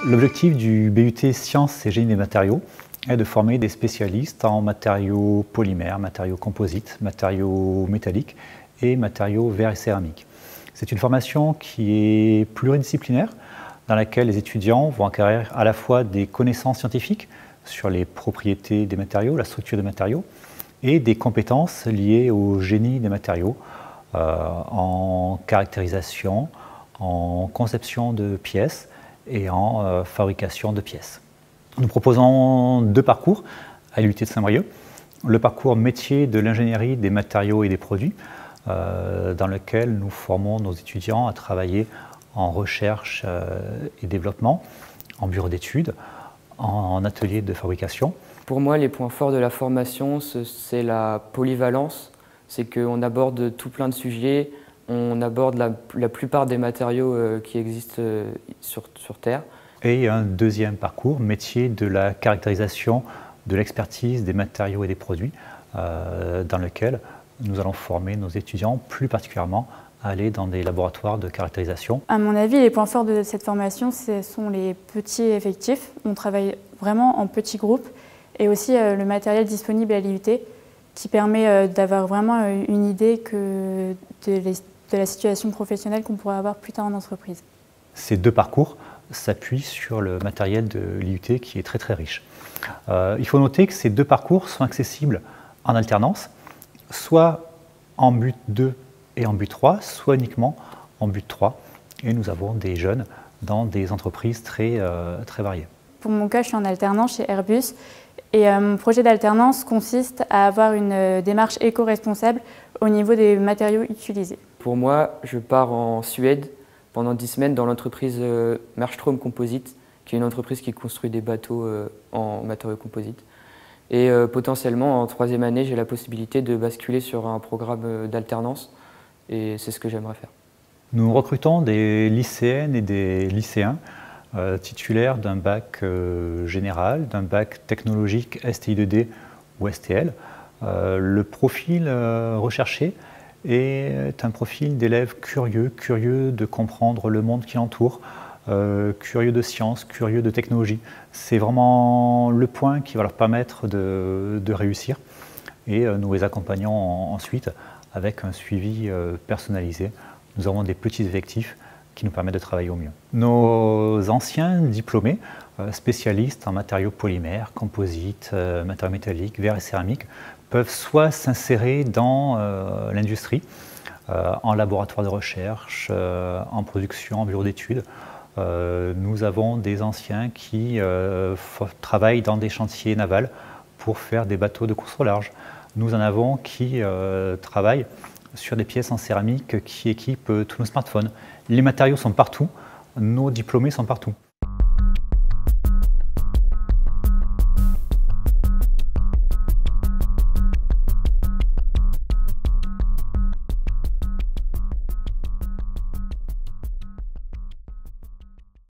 L'objectif du BUT Sciences et Génie des matériaux est de former des spécialistes en matériaux polymères, matériaux composites, matériaux métalliques et matériaux verre et céramique. C'est une formation qui est pluridisciplinaire, dans laquelle les étudiants vont acquérir à la fois des connaissances scientifiques sur les propriétés des matériaux, la structure des matériaux, et des compétences liées au génie des matériaux, en caractérisation, en conception de pièces et en fabrication de pièces. Nous proposons deux parcours à l'UT de Saint-Brieuc. Le parcours métier de l'ingénierie des matériaux et des produits, dans lequel nous formons nos étudiants à travailler en recherche et développement, en bureau d'études, en atelier de fabrication. Pour moi, les points forts de la formation, c'est la polyvalence. C'est qu'on aborde tout plein de sujets, on aborde la plupart des matériaux qui existent sur Terre. Et un deuxième parcours, métier de la caractérisation, de l'expertise des matériaux et des produits, dans lequel nous allons former nos étudiants, plus particulièrement à aller dans des laboratoires de caractérisation. À mon avis, les points forts de cette formation, ce sont les petits effectifs. On travaille vraiment en petits groupes et aussi le matériel disponible à l'IUT qui permet d'avoir vraiment une idée de la situation professionnelle qu'on pourra avoir plus tard en entreprise. Ces deux parcours s'appuient sur le matériel de l'IUT qui est très très riche. Il faut noter que ces deux parcours sont accessibles en alternance, soit en but 2 et en but 3, soit uniquement en but 3. Et nous avons des jeunes dans des entreprises très variées. Pour mon cas, je suis en alternance chez Airbus et mon projet d'alternance consiste à avoir une démarche éco-responsable au niveau des matériaux utilisés. Pour moi, je pars en Suède pendant 10 semaines dans l'entreprise Marstrom Composite, qui est une entreprise qui construit des bateaux en matériaux composites. Et potentiellement, en troisième année, j'ai la possibilité de basculer sur un programme d'alternance et c'est ce que j'aimerais faire. Nous recrutons des lycéennes et des lycéens titulaires d'un bac général, d'un bac technologique STI2D ou STL. Le profil recherché est un profil d'élèves curieux de comprendre le monde qui l'entoure, curieux de sciences, curieux de technologie. C'est vraiment le point qui va leur permettre de réussir et nous les accompagnons ensuite avec un suivi personnalisé. Nous avons des petits effectifs qui nous permettent de travailler au mieux. Nos anciens diplômés, spécialistes en matériaux polymères, composites, matériaux métalliques, verre et céramique, peuvent soit s'insérer dans l'industrie, en laboratoire de recherche, en production, en bureau d'études. Nous avons des anciens qui travaillent dans des chantiers navals pour faire des bateaux de course au large. Nous en avons qui travaillent sur des pièces en céramique qui équipent tous nos smartphones. Les matériaux sont partout, nos diplômés sont partout.